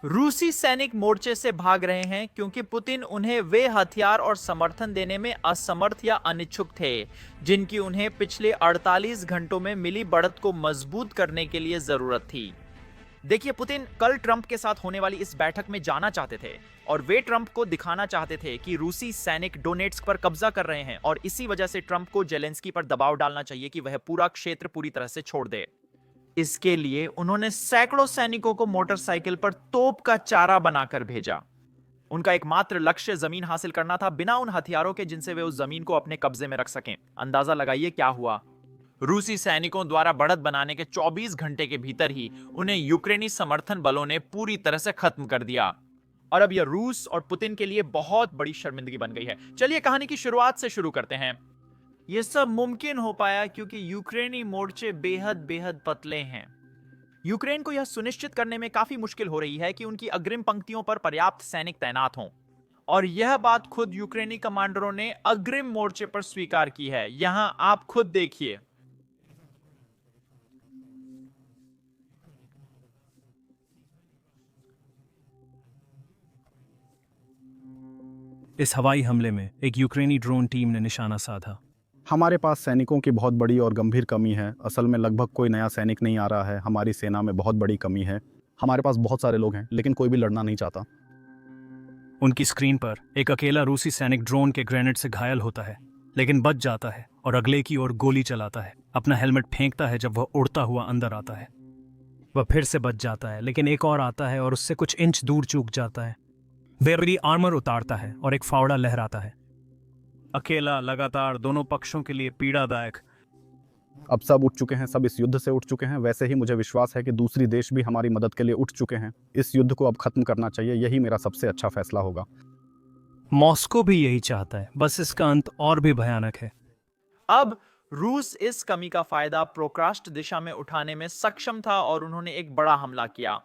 रूसी सैनिक मोर्चे से भाग रहे हैं क्योंकि पुतिन उन्हें वे हथियार और समर्थन देने में असमर्थ या अनिच्छुक थे जिनकी उन्हें पिछले 48 घंटों में मिली बढ़त को मजबूत करने के लिए जरूरत थी। देखिए, पुतिन कल ट्रंप के साथ होने वाली इस बैठक में जाना चाहते थे और वे ट्रंप को दिखाना चाहते थे कि रूसी सैनिक डोनेट्स्क पर कब्जा कर रहे हैं और इसी वजह से ट्रंप को जेलेंस्की पर दबाव डालना चाहिए कि वह पूरा क्षेत्र पूरी तरह से छोड़ दे। इसके लिए उन्होंने सैकड़ों सैनिकों को मोटरसाइकिल पर तोप का चारा बनाकर भेजा। उनका एकमात्र लक्ष्य जमीन हासिल करना था, बिना उन हथियारों के जिनसे वे उस जमीन को अपने कब्जे में रख सकें। अंदाजा लगाइए क्या हुआ। रूसी सैनिकों द्वारा बढ़त बनाने के 24 घंटे के भीतर ही उन्हें यूक्रेनी समर्थन बलों ने पूरी तरह से खत्म कर दिया। और अब यह रूस और पुतिन के लिए बहुत बड़ी शर्मिंदगी बन गई है। चलिए कहानी की शुरुआत से शुरू करते हैं। यह सब मुमकिन हो पाया क्योंकि यूक्रेनी मोर्चे बेहद बेहद पतले हैं। यूक्रेन को यह सुनिश्चित करने में काफी मुश्किल हो रही है कि उनकी अग्रिम पंक्तियों पर पर्याप्त सैनिक तैनात हों, और यह बात खुद यूक्रेनी कमांडरों ने अग्रिम मोर्चे पर स्वीकार की है। यहां आप खुद देखिए। इस हवाई हमले में एक यूक्रेनी ड्रोन टीम ने निशाना साधा। हमारे पास सैनिकों की बहुत बड़ी और गंभीर कमी है। असल में लगभग कोई नया सैनिक नहीं आ रहा है। हमारी सेना में बहुत बड़ी कमी है। हमारे पास बहुत सारे लोग हैं लेकिन कोई भी लड़ना नहीं चाहता। उनकी स्क्रीन पर एक अकेला रूसी सैनिक ड्रोन के ग्रेनेड से घायल होता है, लेकिन बच जाता है और अगले की ओर गोली चलाता है। अपना हेलमेट फेंकता है जब वह उड़ता हुआ अंदर आता है। वह फिर से बच जाता है, लेकिन एक और आता है और उससे कुछ इंच दूर चूक जाता है। वह अपनी आर्मर उतारता है और एक फावड़ा लहराता है। अकेला, लगातार, दोनों पक्षों के लिए पीड़ादायक। अब सब उठ चुके हैं, सब इस युद्ध से उठ चुके हैं। वैसे ही मुझे विश्वास है कि दूसरी देश भी हमारी मदद के लिए उठ चुके हैं। इस युद्ध को अब खत्म करना चाहिए। यही मेरा सबसे अच्छा फैसला होगा। मॉस्को भी यही चाहता है, बस इसका अंत और भी भयानक है। अब रूस इस कमी का फायदा प्रोक्रास्ट दिशा में उठाने में सक्षम था और उन्होंने एक बड़ा हमला किया।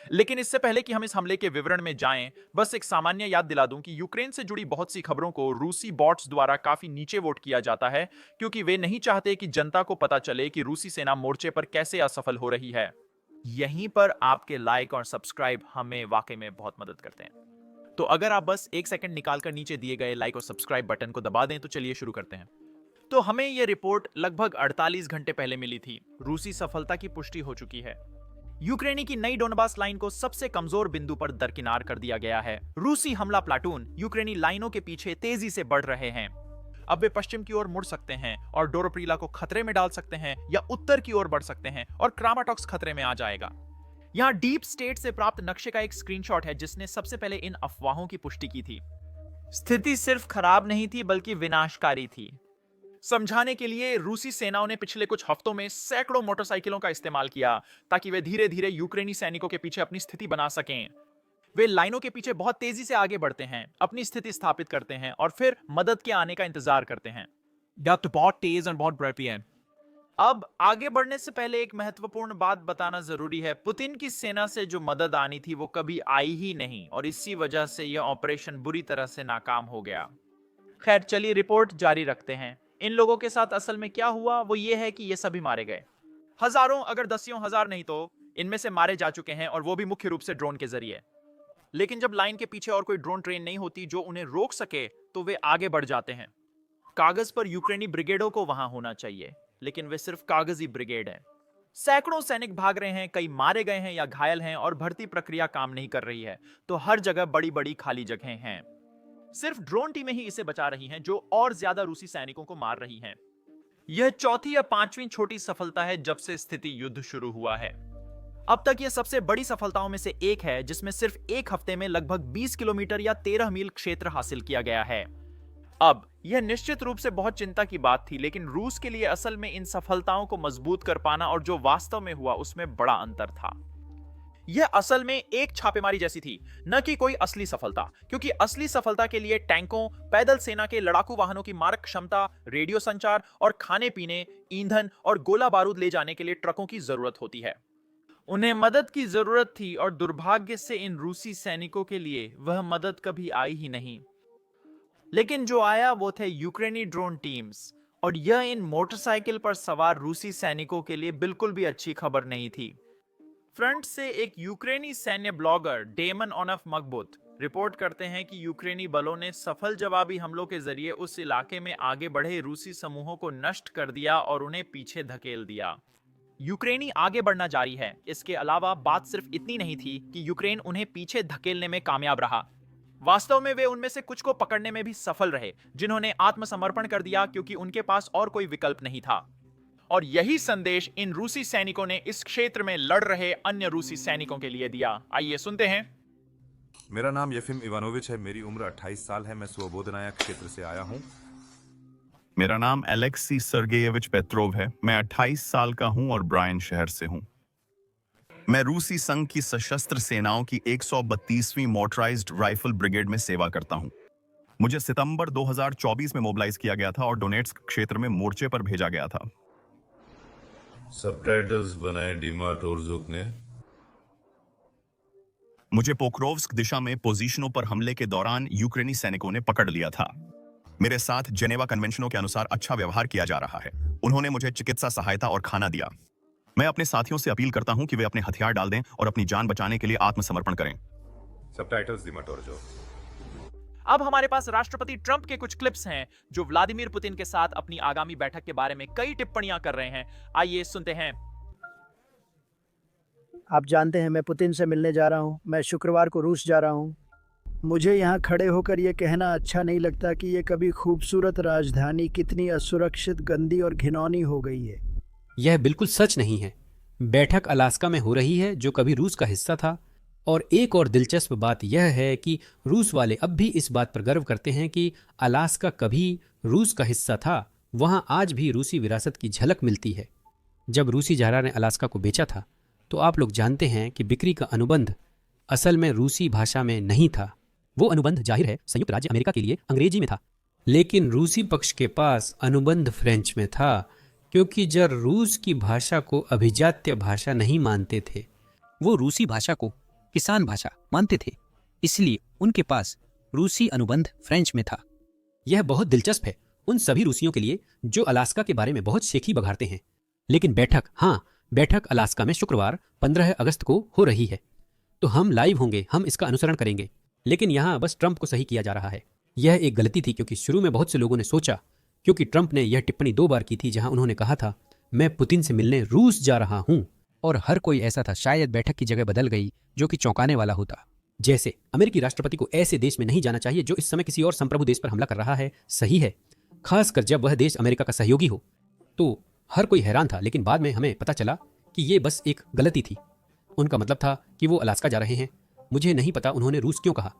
लेकिन इससे पहले कि हम इस हमले के विवरण में जाएं, बस एक सामान्य याद दिला दूं कि यूक्रेन से जुड़ी बहुत सी खबरों को रूसी बॉट्स द्वारा काफी नीचे वोट किया जाता है क्योंकि वे नहीं चाहते कि जनता को पता चले कि रूसी सेना मोर्चे पर कैसे असफल हो रही है। यहीं पर आपके लाइक और सब्सक्राइब हमें वाकई में बहुत मदद करते हैं। तो अगर आप बस एक सेकंड निकालकर नीचे दिए गए लाइक और सब्सक्राइब बटन को दबा दें तो चलिए शुरू करते हैं। तो हमें यह रिपोर्ट लगभग 48 घंटे पहले मिली थी। रूसी सफलता की पुष्टि हो चुकी है। यूक्रेनी की नई डोनबास लाइन को सबसे कमजोर बिंदु पर दरकिनार कर दिया गया है। रूसी हमला प्लाटून यूक्रेनी लाइनों के पीछे तेजी से बढ़ रहे हैं। अब वे पश्चिम की ओर मुड़ सकते हैं और डोरोप्रीला को खतरे में डाल सकते हैं, या उत्तर की ओर बढ़ सकते हैं और क्रामाटॉक्स खतरे में आ जाएगा। यहां डीप स्टेट से प्राप्त नक्शे का एक स्क्रीनशॉट है जिसने सबसे पहले इन अफवाहों की पुष्टि की थी। स्थिति सिर्फ खराब नहीं थी बल्कि विनाशकारी थी। समझाने के लिए रूसी सेनाओं ने पिछले कुछ हफ्तों में सैकड़ों मोटरसाइकिलों का इस्तेमाल किया ताकि वे धीरे धीरे यूक्रेनी सैनिकों के पीछे अपनी स्थिति बना सकें। वे लाइनों के पीछे बहुत तेजी से आगे बढ़ते हैं, अपनी स्थिति स्थापित करते हैं और फिर मदद के आने का इंतजार करते हैं। तो बहुत तेज और बहुत बर्फी है। अब आगे बढ़ने से पहले एक महत्वपूर्ण बात बताना जरूरी है। पुतिन की सेना से जो मदद आनी थी वो कभी आई ही नहीं और इसी वजह से यह ऑपरेशन बुरी तरह से नाकाम हो गया। खैर, चलिए रिपोर्ट जारी रखते हैं। इन लोगों के साथ असल में क्या हुआ वो ये है कि ये सभी मारे गए। हजारों, अगर दसियों हजार नहीं तो इनमें से मारे जा चुके हैं, और वो भी मुख्य रूप से ड्रोन के जरिए। लेकिन जब लाइन के पीछे और कोई ड्रोन ट्रेन नहीं होती जो उन्हें रोक सके तो वे आगे बढ़ जाते हैं। कागज पर यूक्रेनी ब्रिगेडों को वहां होना चाहिए, लेकिन वे सिर्फ कागजी ब्रिगेड हैं। सैकड़ों सैनिक भाग रहे हैं, कई मारे गए हैं या घायल हैं, और भर्ती प्रक्रिया काम नहीं कर रही है। तो हर जगह बड़ी बड़ी खाली जगहें हैं। सिर्फ ड्रोन टीमें ही इसे बचा रही हैं जो और ज्यादा रूसी सैनिकों को मार रही हैं। यह चौथी या पांचवीं छोटी सफलता है जब से स्थिति युद्ध शुरू हुआ है। अब तक यह सबसे बड़ी सफलताओं में से एक है जिसमें सिर्फ एक हफ्ते में लगभग 20 किलोमीटर या 13 मील क्षेत्र हासिल किया गया है। अब यह निश्चित रूप से बहुत चिंता की बात थी, लेकिन रूस के लिए असल में इन सफलताओं को मजबूत कर पाना और जो वास्तव में हुआ उसमें बड़ा अंतर था। यह असल में एक छापेमारी जैसी थी, न कि कोई असली सफलता, क्योंकि असली सफलता के लिए टैंकों, पैदल सेना के लड़ाकू वाहनों की मारक क्षमता, रेडियो संचार और खाने पीने, ईंधन और गोला बारूद ले जाने के लिए ट्रकों की जरूरत होती है। उन्हें मदद की जरूरत थी और दुर्भाग्य से इन रूसी सैनिकों के लिए वह मदद कभी आई ही नहीं। लेकिन जो आया वो थे यूक्रेनी ड्रोन टीम्स, और यह इन मोटरसाइकिल पर सवार रूसी सैनिकों के लिए बिल्कुल भी अच्छी खबर नहीं थी। फ्रंट से एक यूक्रेनी सैन्य ब्लॉगर डेमन ओनफ मकबूत रिपोर्ट करते हैं कि यूक्रेनी बलों ने सफल जवाबी हमलों के जरिए उस इलाके में आगे बढ़े रूसी समूहों को नष्ट कर दिया और उन्हें पीछे धकेल दिया। यूक्रेनी आगे बढ़ना जारी है। इसके अलावा बात सिर्फ इतनी नहीं थी कि यूक्रेन उन्हें पीछे धकेलने में कामयाब रहा, वास्तव में वे उनमें से कुछ को पकड़ने में भी सफल रहे जिन्होंने आत्मसमर्पण कर दिया क्योंकि उनके पास और कोई विकल्प नहीं था। और यही संदेश इन रूसी सैनिकों ने इस क्षेत्र में लड़ रहे अन्य रूसी सैनिकों के लिए दिया। आइए सुनते हैं। मेरा नाम यफिम इवानोविच है। मेरी उम्र 28 साल है। मैं स्वबोधनाया क्षेत्र से आया हूँ। मेरा नाम एलेक्सी सर्गेयेविच पेट्रोव है। मैं 28 साल का हूं और ब्रायन शहर से हूं। मैं रूसी संघ की सशस्त्र सेनाओं की 132वीं मोटराइज्ड राइफल ब्रिगेड में सेवा करता हूं। मुझे सितंबर 2024 में मोबिलाइज किया गया था और डोनेट्स्क क्षेत्र में मोर्चे पर भेजा गया था। सबटाइटल्स बनाए डीमा टोरजुक ने। मुझे पोक्रोव्स्क दिशा में पोजीशनों पर हमले के दौरान यूक्रेनी सैनिकों ने पकड़ लिया था। मेरे साथ जेनेवा कन्वेंशनों के अनुसार अच्छा व्यवहार किया जा रहा है। उन्होंने मुझे चिकित्सा सहायता और खाना दिया। मैं अपने साथियों से अपील करता हूं कि वे अपने हथियार डाल दें और अपनी जान बचाने के लिए आत्मसमर्पण करें। सबटाइटल्स डीमा टोरजुक। अब हमारे पास राष्ट्रपति ट्रंप के कुछ क्लिप्स हैं जो व्लादिमीर पुतिन के साथ अपनी आगामी बैठक के बारे में कई टिप्पणियां कर रहे हैं। आइए सुनते हैं। आप जानते हैं मैं पुतिन से मिलने जा रहा हूं। मैं शुक्रवार को रूस जा रहा हूं। मुझे यहाँ खड़े होकर ये कहना अच्छा नहीं लगता कि ये कभी खूबसूरत राजधानी कितनी असुरक्षित, गंदी और घिनौनी हो गई है। यह बिल्कुल सच नहीं है। बैठक अलास्का में हो रही है जो कभी रूस का हिस्सा था। और एक और दिलचस्प बात यह है कि रूस वाले अब भी इस बात पर गर्व करते हैं कि अलास्का कभी रूस का हिस्सा था। वहाँ आज भी रूसी विरासत की झलक मिलती है। जब रूसी जहाज़ ने अलास्का को बेचा था तो आप लोग जानते हैं कि बिक्री का अनुबंध असल में रूसी भाषा में नहीं था। वो अनुबंध जाहिर है संयुक्त राज्य अमेरिका के लिए अंग्रेजी में था, लेकिन रूसी पक्ष के पास अनुबंध फ्रेंच में था क्योंकि जब रूस की भाषा को अभिजात्य भाषा नहीं मानते थे, वो रूसी भाषा को किसान भाषा मानते थे, इसलिए उनके पास रूसी अनुबंध फ्रेंच में था। यह बहुत दिलचस्प है उन सभी रूसियों के लिए जो अलास्का के बारे में बहुत शेखी बघाड़ते हैं। लेकिन बैठक अलास्का में शुक्रवार 15 अगस्त को हो रही है, तो हम लाइव होंगे, हम इसका अनुसरण करेंगे। लेकिन यहाँ बस ट्रंप को सही किया जा रहा है। यह एक गलती थी क्योंकि शुरू में बहुत से लोगों ने सोचा, क्योंकि ट्रंप ने यह टिप्पणी 2 बार की थी जहां उन्होंने कहा था मैं पुतिन से मिलने रूस जा रहा हूं, और हर कोई ऐसा था। शायद बैठक की जगह बदल गई जो कि चौंकाने वाला होता। जैसे अमेरिकी राष्ट्रपति को ऐसे देश में नहीं जाना चाहिए जो इस समय किसी और संप्रभु देश पर हमला कर रहा है। सही है, खासकर जब वह देश अमेरिका का सहयोगी हो। तो हर कोई हैरान था, लेकिन बाद में हमें पता चला कि ये बस एक गलती थी। उनका मतलब था कि वो अलास्का जा रहे हैं। मुझे नहीं पता उन्होंने रूस क्यों कहा।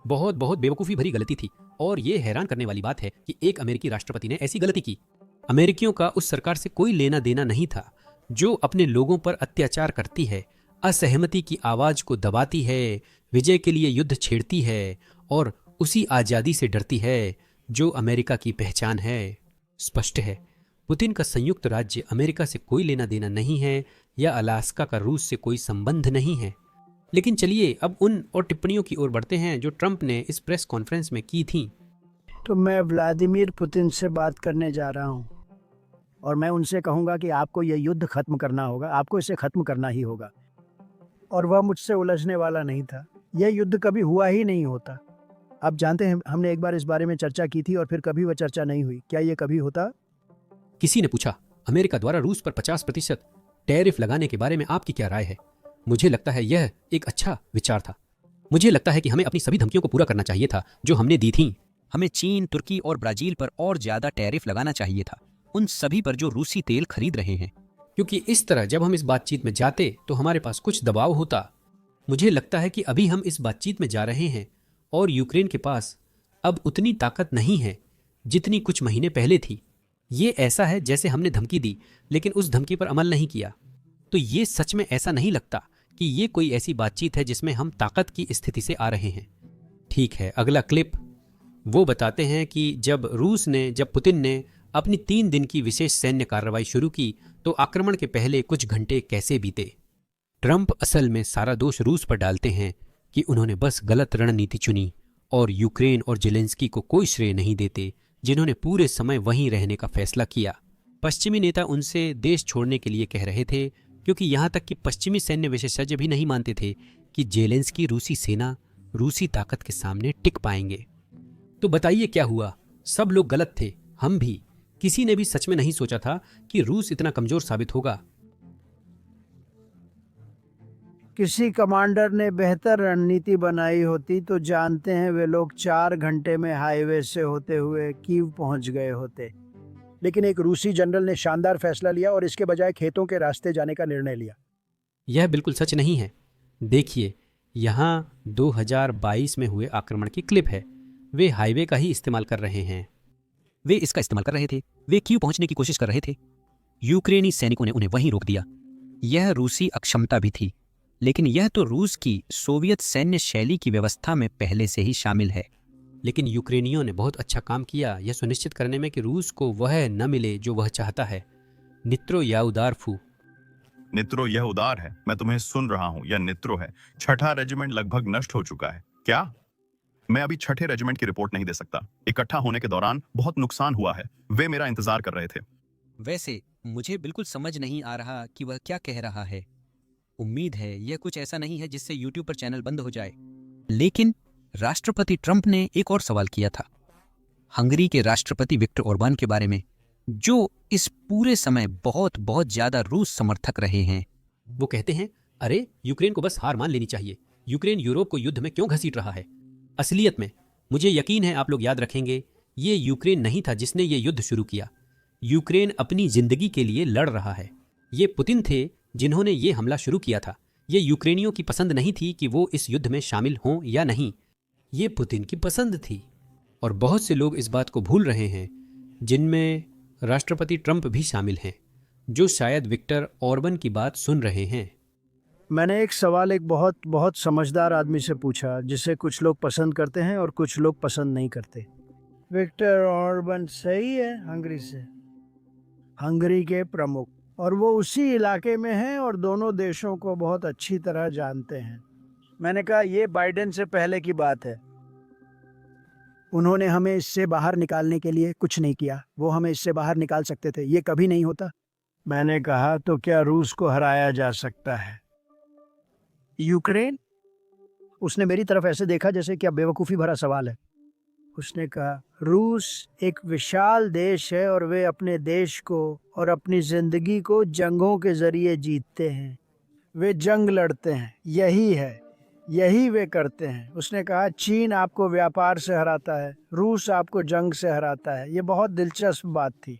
बहुत बेवकूफ़ी भरी गलती थी। और ये हैरान करने वाली बात है कि एक अमेरिकी राष्ट्रपति ने ऐसी गलती की। अमेरिकियों का उस सरकार से कोई लेना देना नहीं था जो अपने लोगों पर अत्याचार करती है, असहमति की आवाज़ को दबाती है, विजय के लिए युद्ध छेड़ती है और उसी आज़ादी से डरती है जो अमेरिका की पहचान है। स्पष्ट है, पुतिन का संयुक्त राज्य अमेरिका से कोई लेना देना नहीं है या अलास्का का रूस से कोई संबंध नहीं है। लेकिन चलिए अब उन और टिप्पणियों की ओर बढ़ते हैं जो ट्रंप ने इस प्रेस कॉन्फ्रेंस में की थी। तो मैं व्लादिमीर पुतिन से बात करने जा रहा हूँ और मैं उनसे कहूँगा कि आपको यह युद्ध खत्म करना होगा, आपको इसे खत्म करना ही होगा। और वह मुझसे उलझने वाला नहीं था। यह युद्ध कभी हुआ ही नहीं होता। आप जानते हैं हमने एक बार इस बारे में चर्चा की थी और फिर कभी वह चर्चा नहीं हुई। क्या यह कभी होता? किसी ने पूछा अमेरिका द्वारा रूस पर 50% टैरिफ लगाने के बारे में आपकी क्या राय है? मुझे लगता है यह एक अच्छा विचार था। मुझे लगता है कि हमें अपनी सभी धमकियों को पूरा करना चाहिए था जो हमने दी थी। हमें चीन, तुर्की और ब्राजील पर और ज्यादा टैरिफ लगाना चाहिए था, उन सभी पर जो रूसी तेल खरीद रहे हैं। क्योंकि इस तरह जब हम इस बातचीत में जाते तो हमारे पास कुछ दबाव होता। मुझे लगता है कि अभी हम इस बातचीत में जा रहे हैं और यूक्रेन के पास अब उतनी ताकत नहीं है जितनी कुछ महीने पहले थी। ये ऐसा है जैसे हमने धमकी दी लेकिन उस धमकी पर अमल नहीं किया। तो ये सच में ऐसा नहीं लगता कि ये कोई ऐसी बातचीत है जिसमें हम ताकत की स्थिति से आ रहे हैं। ठीक है, अगला क्लिप वो बताते हैं कि जब पुतिन ने अपनी 3 दिन की विशेष सैन्य कार्रवाई शुरू की तो आक्रमण के पहले कुछ घंटे कैसे बीते। ट्रंप असल में सारा दोष रूस पर डालते हैं कि उन्होंने बस गलत रणनीति चुनी और यूक्रेन और जेलेंस्की को कोई श्रेय नहीं देते जिन्होंने पूरे समय वहीं रहने का फैसला किया। पश्चिमी नेता उनसे देश छोड़ने के लिए कह रहे थे क्योंकि यहाँ तक कि पश्चिमी सैन्य विशेषज्ञ भी नहीं मानते थे कि जेलेंस्की रूसी सेना रूसी ताकत के सामने टिक पाएंगे। तो बताइए क्या हुआ? सब लोग गलत थे, हम भी। किसी ने भी सच में नहीं सोचा था कि रूस इतना कमजोर साबित होगा। किसी कमांडर ने बेहतर रणनीति बनाई होती तो जानते हैं वे लोग 4 घंटे में हाईवे से होते हुए कीव पहुंच गए होते। लेकिन एक रूसी जनरल ने शानदार फैसला लिया और इसके बजाय खेतों के रास्ते जाने का निर्णय लिया। यह बिल्कुल सच नहीं है। देखिए, यहाँ 2022 में हुए आक्रमण की क्लिप है। वे हाईवे का ही इस्तेमाल कर रहे हैं। वे इसका इस्तेमाल कर रहे थे। वे कीव पहुंचने की कोशिश कर रहे थे। यूक्रेनी सैनिकों ने उन्हें वहीं रोक दिया। यह रूसी अक्षमता भी थी, लेकिन यह तो रूस की सोवियत सैन्य शैली की व्यवस्था में पहले से ही शामिल है। लेकिन यूक्रेनियों ने बहुत अच्छा काम किया यह सुनिश्चित करने में कि रूस को वह न मिले जो वह चाहता है। नित्रो याउदारफू। नित्रो यह उदार है। मैं तुम्हें सुन रहा हूँ। यह नित्रो है। 6ठा रेजिमेंट लगभग नष्ट हो चुका है। क्या? मैं अभी 6ठे रेजिमेंट की रिपोर्ट नहीं दे सकता। इकट्ठा होने के दौरान बहुत नुकसान हुआ है। वे मेरा इंतजार कर रहे थे। वैसे मुझे बिल्कुल समझ नहीं आ रहा कि वह क्या कह रहा है। उम्मीद है यह कुछ ऐसा नहीं है जिससे यूट्यूब पर चैनल बंद हो जाए। लेकिन राष्ट्रपति ट्रंप ने एक और सवाल किया था, हंगरी के राष्ट्रपति विक्टर ओरबान के बारे में, जो इस पूरे समय बहुत बहुत ज्यादा रूस समर्थक रहे हैं। वो कहते हैं, अरे यूक्रेन को बस हार मान लेनी चाहिए। यूक्रेन यूरोप को युद्ध में क्यों घसीट रहा है? असलियत में मुझे यकीन है आप लोग याद रखेंगे, ये यूक्रेन नहीं था जिसने ये युद्ध शुरू किया। यूक्रेन अपनी जिंदगी के लिए लड़ रहा है। ये पुतिन थे जिन्होंने ये हमला शुरू किया था। ये यूक्रेनियों की पसंद नहीं थी कि वो इस युद्ध में शामिल हों या नहीं, ये पुतिन की पसंद थी। और बहुत से लोग इस बात को भूल रहे हैं, जिनमें राष्ट्रपति ट्रंप भी शामिल हैं, जो शायद विक्टर ऑर्बन की बात सुन रहे हैं। मैंने एक सवाल एक बहुत समझदार आदमी से पूछा, जिसे कुछ लोग पसंद करते हैं और कुछ लोग पसंद नहीं करते। विक्टर ऑर्बन सही है, हंगरी से, हंगरी के प्रमुख, और वो उसी इलाके में हैं और दोनों देशों को बहुत अच्छी तरह जानते हैं। मैंने कहा ये बाइडेन से पहले की बात है। उन्होंने हमें इससे बाहर निकालने के लिए कुछ नहीं किया। वो हमें इससे बाहर निकाल सकते थे, ये कभी नहीं होता। मैंने कहा तो क्या रूस को हराया जा सकता है? यूक्रेन? उसने मेरी तरफ ऐसे देखा जैसे क्या बेवकूफ़ी भरा सवाल है। उसने कहा रूस एक विशाल देश है और वे अपने देश को और अपनी जिंदगी को जंगों के जरिए जीतते हैं। वे जंग लड़ते हैं, यही वे करते हैं। उसने कहा चीन आपको व्यापार से हराता है, रूस आपको जंग से हराता है। ये बहुत दिलचस्प बात थी।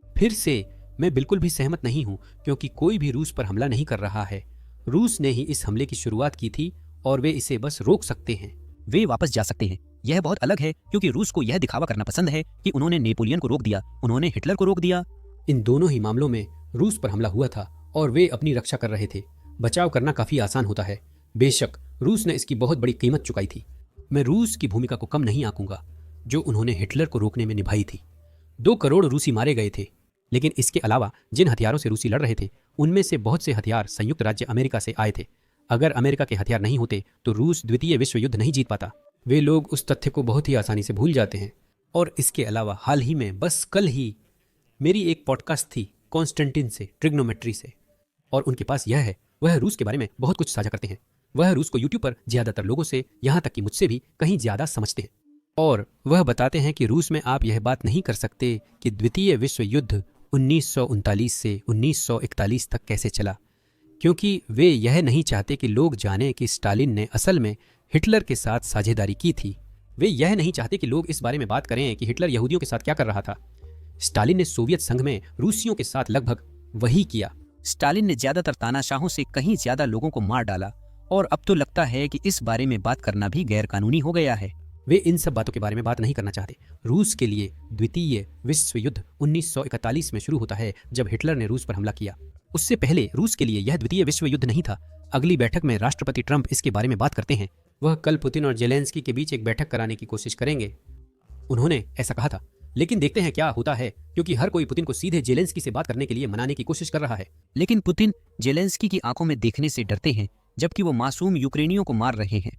फिर से मैं बिल्कुल भी सहमत नहीं हूं, क्योंकि कोई भी रूस पर हमला नहीं कर रहा है। रूस ने ही इस हमले की शुरुआत की थी और वे इसे बस रोक सकते हैं। वे वापस जा सकते हैं। यह बहुत अलग है, क्योंकि रूस को यह दिखावा करना पसंद है कि उन्होंने नेपोलियन को रोक दिया, उन्होंने हिटलर को रोक दिया। इन दोनों ही मामलों में रूस पर हमला हुआ था और वे अपनी रक्षा कर रहे थे। बचाव करना काफी आसान होता है। बेशक रूस ने इसकी बहुत बड़ी कीमत चुकाई थी। मैं रूस की भूमिका को कम नहीं आंकूंगा जो उन्होंने हिटलर को रोकने में निभाई थी। 2 करोड़ रूसी मारे गए थे, लेकिन इसके अलावा जिन हथियारों से रूसी लड़ रहे थे उनमें से बहुत से हथियार संयुक्त राज्य अमेरिका से आए थे। अगर अमेरिका के हथियार नहीं होते तो रूस द्वितीय विश्व युद्ध नहीं जीत पाता। वे लोग उस तथ्य को बहुत ही आसानी से भूल जाते हैं। और इसके अलावा हाल ही में, बस कल ही, मेरी एक पॉडकास्ट थी कॉन्स्टेंटिन से, ट्रिग्नोमेट्री से, और उनके पास यह है, वह रूस के बारे में बहुत कुछ साझा करते हैं। वह रूस को यूट्यूब पर ज्यादातर लोगों से, यहाँ तक कि मुझसे भी कहीं ज्यादा समझते हैं। और वह बताते हैं कि रूस में आप यह बात नहीं कर सकते कि द्वितीय विश्व युद्ध 1939 से 1941 तक कैसे चला, क्योंकि वे यह नहीं चाहते कि लोग जानें कि स्टालिन ने असल में हिटलर के साथ साझेदारी की थी। वे यह नहीं चाहते कि लोग इस बारे में बात करें कि हिटलर यहूदियों के साथ क्या कर रहा था। स्टालिन ने सोवियत संघ में रूसियों के साथ लगभग वही किया। स्टालिन ने ज्यादातर तानाशाहों से कहीं ज्यादा लोगों को मार डाला, और अब तो लगता है कि इस बारे में बात करना भी गैर कानूनी हो गया है। वे इन सब बातों के बारे में बात नहीं करना चाहते। रूस के लिए द्वितीय विश्व युद्ध 1941 में शुरू होता है, जब हिटलर ने रूस पर हमला किया। उससे पहले रूस के लिए यह द्वितीय विश्व युद्ध नहीं था। अगली बैठक में राष्ट्रपति ट्रंप इसके बारे में बात करते हैं। वह कल पुतिन और जेलेंस्की के बीच एक बैठक कराने की कोशिश करेंगे, उन्होंने ऐसा कहा था। लेकिन देखते हैं क्या होता है, क्योंकि हर कोई पुतिन को सीधे जेलेंस्की से बात करने के लिए मनाने की कोशिश कर रहा है। लेकिन पुतिन जेलेंस्की की आंखों में देखने से डरते हैं, जबकि वो मासूम यूक्रेनियों को मार रहे हैं।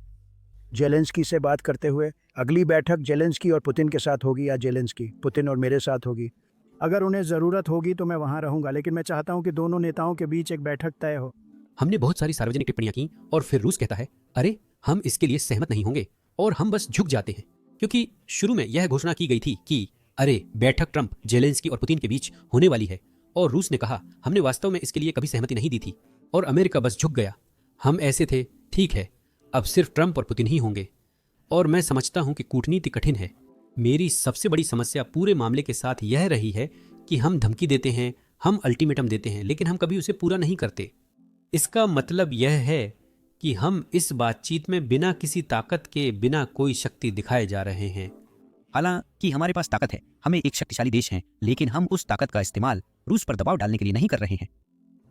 जेलेंस्की से बात करते हुए अगली बैठक जेलेंस्की और पुतिन के साथ होगी या जेलेंस्की, पुतिन और मेरे साथ होगी। अगर उन्हें ज़रूरत होगी तो मैं वहाँ रहूँगा, लेकिन मैं चाहता हूँ कि दोनों नेताओं के बीच एक बैठक तय हो। हमने बहुत सारी सार्वजनिक टिप्पणियां की और फिर रूस कहता है, अरे हम इसके लिए सहमत नहीं होंगे और हम बस झुक जाते हैं, क्योंकि शुरू में यह घोषणा की गई थी कि अरे बैठक ट्रंप, जेलेंस्की और पुतिन के बीच होने वाली है, और रूस ने कहा हमने वास्तव में इसके लिए कभी सहमति नहीं दी थी, और अमेरिका बस झुक गया। हम ऐसे थे, ठीक है, अब सिर्फ ट्रंप और पुतिन ही होंगे। और मैं समझता हूं कि कूटनीति कठिन है। मेरी सबसे बड़ी समस्या पूरे मामले के साथ यह रही है कि हम धमकी देते हैं, हम अल्टीमेटम देते हैं, लेकिन हम कभी उसे पूरा नहीं करते। इसका मतलब यह है कि हम इस बातचीत में बिना किसी ताकत के, बिना कोई शक्ति दिखाए जा रहे हैं। हालांकि हमारे पास ताकत है, हमें एक शक्तिशाली देश हैं, लेकिन हम उस ताकत का इस्तेमाल रूस पर दबाव डालने के लिए नहीं कर रहे हैं।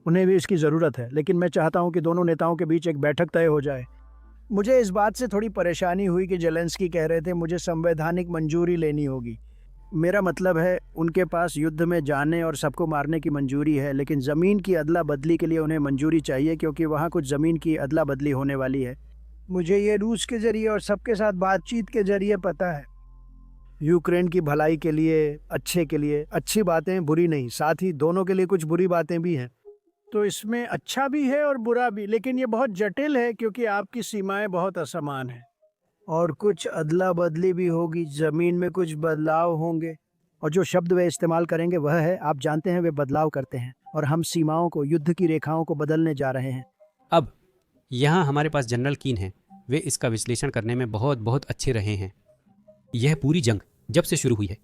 उन्हें भी इसकी ज़रूरत है, लेकिन मैं चाहता हूं कि दोनों नेताओं के बीच एक बैठक तय हो जाए। मुझे इस बात से थोड़ी परेशानी हुई कि जेलेंस्की कह रहे थे मुझे संवैधानिक मंजूरी लेनी होगी। मेरा मतलब है उनके पास युद्ध में जाने और सबको मारने की मंजूरी है, लेकिन ज़मीन की अदला बदली के लिए उन्हें मंजूरी चाहिए, क्योंकि वहाँ कुछ ज़मीन की अदला बदली होने वाली है। मुझे ये रूस के ज़रिए और सबके साथ बातचीत के ज़रिए पता है। यूक्रेन की भलाई के लिए, अच्छे के लिए, अच्छी बातें बुरी नहीं, साथ ही दोनों के लिए कुछ बुरी बातें भी हैं। तो इसमें अच्छा भी है और बुरा भी, लेकिन ये बहुत जटिल है क्योंकि आपकी सीमाएं बहुत असमान हैं और कुछ अदला बदली भी होगी, ज़मीन में कुछ बदलाव होंगे, और जो शब्द वे इस्तेमाल करेंगे वह है, आप जानते हैं, वे बदलाव करते हैं, और हम सीमाओं को, युद्ध की रेखाओं को बदलने जा रहे हैं। अब यहाँ हमारे पास जनरल कीन है, वे इसका विश्लेषण करने में बहुत बहुत अच्छे रहे हैं। यह पूरी जंग जब से शुरू हुई है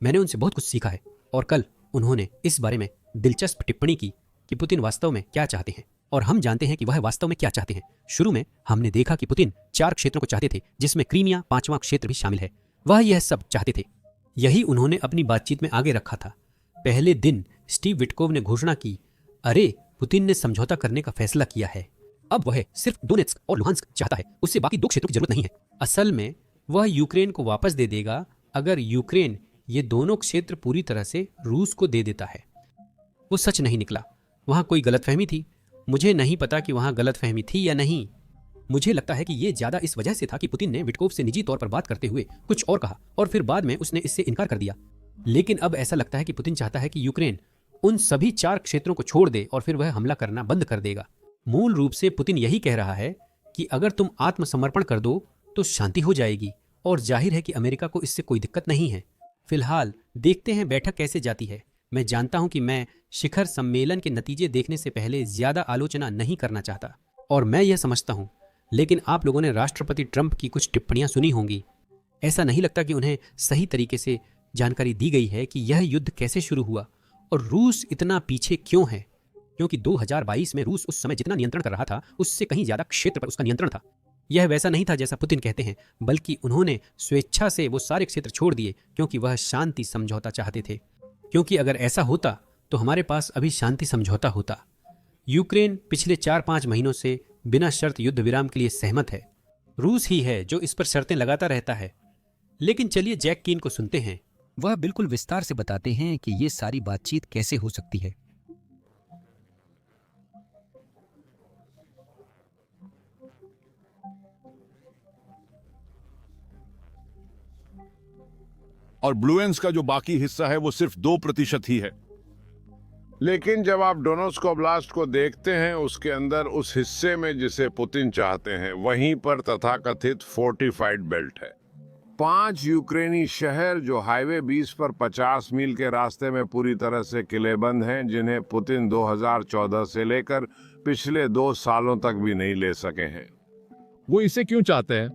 मैंने उनसे बहुत कुछ सीखा है, और कल उन्होंने इस बारे में दिलचस्प टिप्पणी की कि पुतिन वास्तव में क्या चाहते हैं, और हम जानते हैं कि वह वास्तव में क्या चाहते हैं। शुरू में हमने देखा कि पुतिन 4 क्षेत्रों को चाहते थे, जिसमें क्रीमिया 5वां क्षेत्र भी शामिल है। वह यह सब चाहते थे। यही उन्होंने अपनी बातचीत में आगे रखा था। पहले दिन स्टीव विटकोव ने घोषणा की, अरे पुतिन ने समझौता करने का फैसला किया है, अब वह सिर्फ डोनेट्स्क और लुहांस्क चाहता है, उससे बाकी 2 क्षेत्रों की जरूरत नहीं है। असल में वह यूक्रेन को वापस दे देगा अगर यूक्रेन ये दोनों क्षेत्र पूरी तरह से रूस को दे देता है। वो सच नहीं निकला, वहाँ कोई गलतफहमी थी। मुझे नहीं पता कि वहाँ गलतफहमी थी या नहीं। मुझे लगता है कि ये ज्यादा इस वजह से था कि पुतिन ने विटकोव से निजी तौर पर बात करते हुए कुछ और कहा और फिर बाद में उसने इससे इनकार कर दिया। लेकिन अब ऐसा लगता है कि पुतिन चाहता है कि यूक्रेन उन सभी 4 क्षेत्रों को छोड़ दे और फिर वह हमला करना बंद कर देगा। मूल रूप से पुतिन यही कह रहा है कि अगर तुम आत्मसमर्पण कर दो तो शांति हो जाएगी, और जाहिर है कि अमेरिका को इससे कोई दिक्कत नहीं है। फिलहाल देखते हैं बैठक कैसे जाती है। मैं जानता हूं कि मैं शिखर सम्मेलन के नतीजे देखने से पहले ज्यादा आलोचना नहीं करना चाहता, और मैं यह समझता हूं, लेकिन आप लोगों ने राष्ट्रपति ट्रंप की कुछ टिप्पणियां सुनी होंगी। ऐसा नहीं लगता कि उन्हें सही तरीके से जानकारी दी गई है कि यह युद्ध कैसे शुरू हुआ और रूस इतना पीछे क्यों है, क्योंकि 2022 में रूस उस समय जितना नियंत्रण कर रहा था उससे कहीं ज्यादा क्षेत्र पर उसका नियंत्रण था। यह वैसा नहीं था जैसा पुतिन कहते हैं, बल्कि उन्होंने स्वेच्छा से वो सारे क्षेत्र छोड़ दिए क्योंकि वह शांति समझौता चाहते थे। क्योंकि अगर ऐसा होता तो हमारे पास अभी शांति समझौता होता। यूक्रेन पिछले 4-5 महीनों से बिना शर्त युद्ध विराम के लिए सहमत है। रूस ही है जो इस पर शर्तें लगाता रहता है। लेकिन चलिए जैक कीन को सुनते हैं। वह बिल्कुल विस्तार से बताते हैं कि ये सारी बातचीत कैसे हो सकती है। और ब्लूएंस का जो बाकी हिस्सा है वो सिर्फ 2% ही है। लेकिन जब आप डोनेट्स्क ओब्लास्ट को देखते हैं, उसके अंदर उस हिस्से में जिसे पुतिन चाहते हैं, वहीं पर तथाकथित फोर्टिफाइड बेल्ट है। 5 यूक्रेनी शहर जो हाईवे 20 पर 50 मील के रास्ते में पूरी तरह से किलेबंद हैं, जिन्हें पुतिन 2014 से लेकर पिछले 2 सालों तक भी नहीं ले सके हैं। वो इसे क्यों चाहते हैं?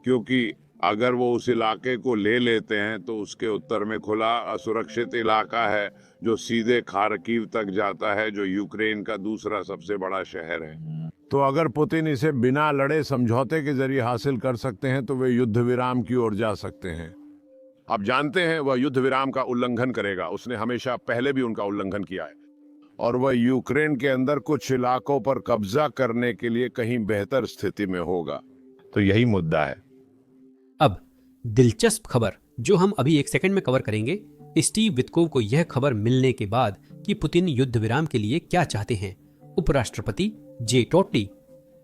क्योंकि अगर वो उस इलाके को ले लेते हैं तो उसके उत्तर में खुला असुरक्षित इलाका है जो सीधे खार्किव तक जाता है, जो यूक्रेन का दूसरा सबसे बड़ा शहर है। तो अगर पुतिन इसे बिना लड़े समझौते के जरिए हासिल कर सकते हैं तो वे युद्ध विराम की ओर जा सकते हैं। आप जानते हैं वह युद्ध विराम का उल्लंघन करेगा। उसने हमेशा पहले भी उनका उल्लंघन किया है, और वह यूक्रेन के अंदर कुछ इलाकों पर कब्जा करने के लिए कहीं बेहतर स्थिति में होगा। तो यही मुद्दा है। अब दिलचस्प खबर जो हम अभी 1 सेकंड में कवर करेंगे। स्टीव विटकोव को यह खबर मिलने के बाद कि पुतिन युद्ध विराम के लिए क्या चाहते हैं, उपराष्ट्रपति जे टोटी,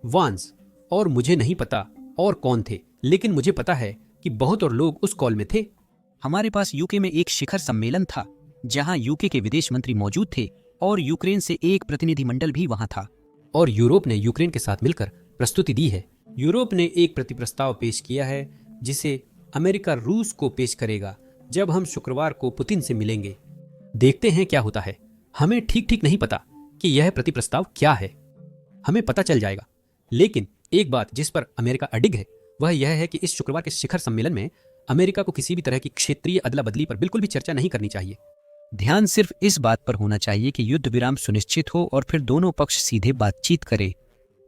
वांस और मुझे नहीं पता और कौन थे, लेकिन मुझे पता है कि बहुत और लोग उस कॉल में थे। हमारे पास यूके में एक शिखर सम्मेलन था जहां यूके के विदेश मंत्री मौजूद थे और यूक्रेन से एक प्रतिनिधिमंडल भी वहां था। और यूरोप ने यूक्रेन के साथ मिलकर प्रस्तुति दी है। यूरोप ने एक प्रतिप्रस्ताव पेश किया है जिसे अमेरिका रूस को पेश करेगा जब हम शुक्रवार को पुतिन से मिलेंगे। देखते हैं क्या होता है। हमें ठीक ठीक नहीं पता कि यह प्रतिप्रस्ताव क्या है, हमें पता चल जाएगा। लेकिन एक बात जिस पर अमेरिका अडिग है वह यह है कि इस शुक्रवार के शिखर सम्मेलन में अमेरिका को किसी भी तरह की क्षेत्रीय अदला बदली पर बिल्कुल भी चर्चा नहीं करनी चाहिए। ध्यान सिर्फ इस बात पर होना चाहिए कि युद्ध विराम सुनिश्चित हो और फिर दोनों पक्ष सीधे बातचीत करें।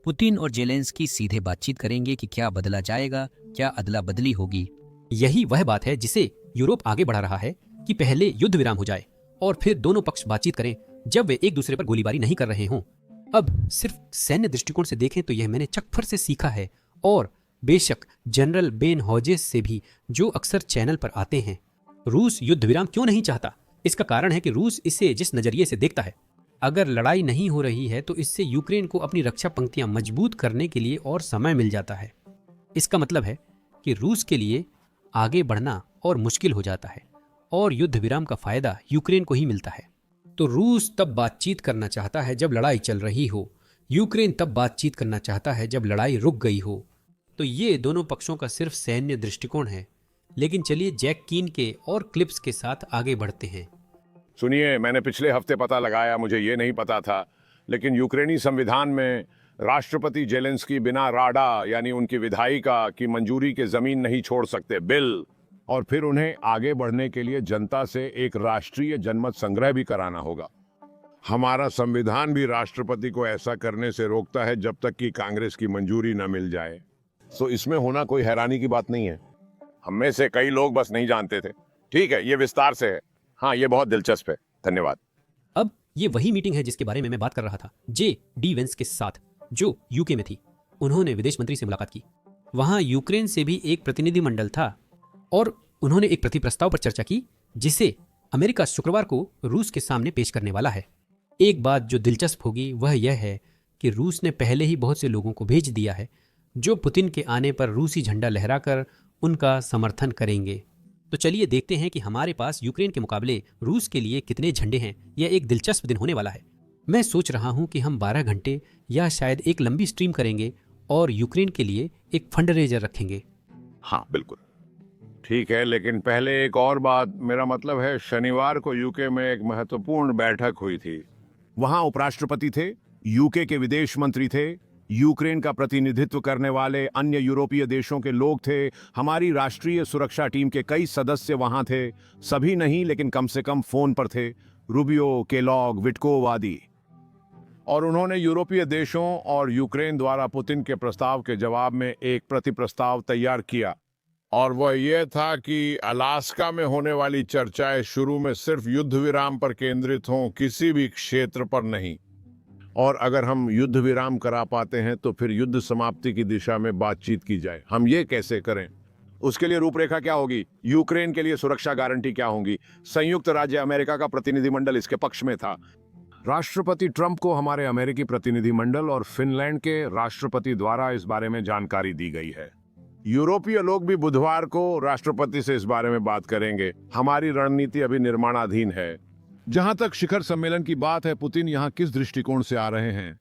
पुतिन और जेलेंस्की सीधे बातचीत करेंगे कि क्या बदला जाएगा, क्या अदला बदली होगी। यही वह बात है जिसे यूरोप आगे बढ़ा रहा है कि पहले युद्ध विराम हो जाए और फिर दोनों पक्ष बातचीत करें जब वे एक दूसरे पर गोलीबारी नहीं कर रहे हों। अब सिर्फ सैन्य दृष्टिकोण से देखें तो यह मैंने चकफर से सीखा है, और बेशक जनरल बेन हॉजेस से भी, जो अक्सर चैनल पर आते हैं। रूस युद्ध विराम क्यों नहीं चाहता? इसका कारण है कि रूस इसे जिस नजरिए से देखता है, अगर लड़ाई नहीं हो रही है तो इससे यूक्रेन को अपनी रक्षा पंक्तियां मजबूत करने के लिए और समय मिल जाता है। इसका मतलब है कि रूस के लिए आगे बढ़ना और मुश्किल हो जाता है और युद्ध विराम का फायदा यूक्रेन को ही मिलता है। तो रूस तब बातचीत करना चाहता है जब लड़ाई चल रही हो, यूक्रेन तब बातचीत करना चाहता है जब लड़ाई रुक गई हो। तो ये दोनों पक्षों का सिर्फ सैन्य दृष्टिकोण है। लेकिन चलिए जैक कीन के और क्लिप्स के साथ आगे बढ़ते हैं। सुनिए, मैंने पिछले हफ्ते पता लगाया, मुझे ये नहीं पता था, लेकिन यूक्रेनी संविधान में राष्ट्रपति जेलेंस्की बिना राडा यानी उनकी विधायिका की मंजूरी के जमीन नहीं छोड़ सकते बिल, और फिर उन्हें आगे बढ़ने के लिए जनता से एक राष्ट्रीय जनमत संग्रह भी कराना होगा। हमारा संविधान भी राष्ट्रपति को ऐसा करने से रोकता है जब तक कि कांग्रेस की मंजूरी न मिल जाए। तो इसमें होना कोई हैरानी की बात नहीं है। हम में से कई लोग बस नहीं जानते थे। ठीक है, ये विस्तार से है। हाँ, ये बहुत दिलचस्प है। धन्यवाद। अब ये वही मीटिंग है जिसके बारे में मैं बात कर रहा था, जे.डी. वेंस के साथ, जो यूके में थी। उन्होंने विदेश मंत्री से मुलाकात की। वहां यूक्रेन से भी एक प्रतिनिधिमंडल था और उन्होंने एक प्रतिप्रस्ताव पर चर्चा की जिसे अमेरिका शुक्रवार को रूस के सामने पेश करने वाला है। एक बात जो दिलचस्प होगी वह यह है कि रूस ने पहले ही बहुत से लोगों को भेज दिया है जो पुतिन के आने पर रूसी झंडा लहराकर उनका समर्थन करेंगे। तो चलिए देखते हैं कि हमारे पास यूक्रेन के मुकाबले रूस के लिए कितने झंडे हैं। यह एक दिलचस्प दिन होने वाला है। मैं सोच रहा हूं कि हम 12 घंटे या शायद एक लंबी स्ट्रीम करेंगे और यूक्रेन के लिए एक फंड रेजर रखेंगे। हाँ बिल्कुल ठीक है, लेकिन पहले एक और बात। मेरा मतलब है, शनिवार को यूके में एक महत्वपूर्ण बैठक हुई थी। वहां उपराष्ट्रपति थे, यूके के विदेश मंत्री थे, यूक्रेन का प्रतिनिधित्व करने वाले अन्य यूरोपीय देशों के लोग थे, हमारी राष्ट्रीय सुरक्षा टीम के कई सदस्य वहां थे। सभी नहीं, लेकिन कम से कम फोन पर थे। रूबियो, केलॉग, विटकोव आदि। और उन्होंने यूरोपीय देशों और यूक्रेन द्वारा पुतिन के प्रस्ताव के जवाब में एक प्रतिप्रस्ताव तैयार किया, और वह यह था कि अलास्का में होने वाली चर्चाएं शुरू में सिर्फ युद्ध विराम पर केंद्रित हों, किसी भी क्षेत्र पर नहीं। और अगर हम युद्ध विराम करा पाते हैं तो फिर युद्ध समाप्ति की दिशा में बातचीत की जाए। हम ये कैसे करें? उसके लिए रूपरेखा क्या होगी? यूक्रेन के लिए सुरक्षा गारंटी क्या होंगी? संयुक्त राज्य अमेरिका का प्रतिनिधिमंडल इसके पक्ष में था। राष्ट्रपति ट्रंप को हमारे अमेरिकी प्रतिनिधिमंडल और फिनलैंड के राष्ट्रपति द्वारा इस बारे में जानकारी दी गई है। यूरोपीय लोग भी बुधवार को राष्ट्रपति से इस बारे में बात करेंगे। हमारी रणनीति अभी निर्माणाधीन है। जहां तक शिखर सम्मेलन की बात है, पुतिन यहां किस दृष्टिकोण से आ रहे हैं?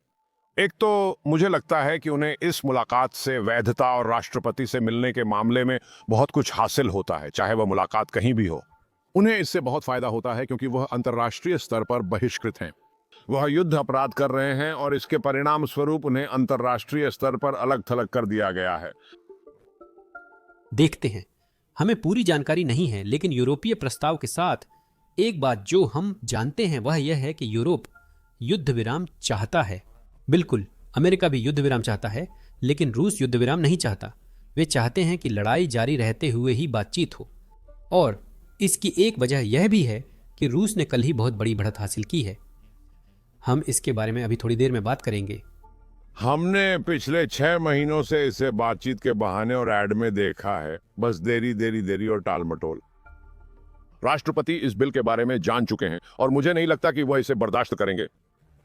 एक तो मुझे लगता है कि उन्हें इस मुलाकात से वैधता और राष्ट्रपति से मिलने के मामले में बहुत कुछ हासिल होता है, चाहे वह मुलाकात कहीं भी हो। उन्हें इससे बहुत फायदा होता है क्योंकि वह अंतर्राष्ट्रीय स्तर पर बहिष्कृत हैं। वह युद्ध अपराध कर रहे हैं और इसके परिणाम स्वरूप उन्हें अंतर्राष्ट्रीय स्तर पर अलग थलग कर दिया गया है। देखते हैं, हमें पूरी जानकारी नहीं है, लेकिन यूरोपीय प्रस्ताव के साथ एक बात जो हम जानते हैं वह यह है कि यूरोप युद्ध विराम चाहता है। बिल्कुल, अमेरिका भी युद्ध विराम चाहता है, लेकिन रूस युद्ध विराम नहीं चाहता। वे चाहते हैं कि लड़ाई जारी रहते हुए ही बातचीत हो। और इसकी एक वजह यह भी है कि रूस ने कल ही बहुत बड़ी बढ़त हासिल की है। हम इसके बारे में अभी थोड़ी देर में बात करेंगे। हमने पिछले 6 महीनों से इसे बातचीत के बहाने और ऐड में देखा है, बस देरी और टाल मटोल। राष्ट्रपति इस बिल के बारे में जान चुके हैं और मुझे नहीं लगता कि वह इसे बर्दाश्त करेंगे।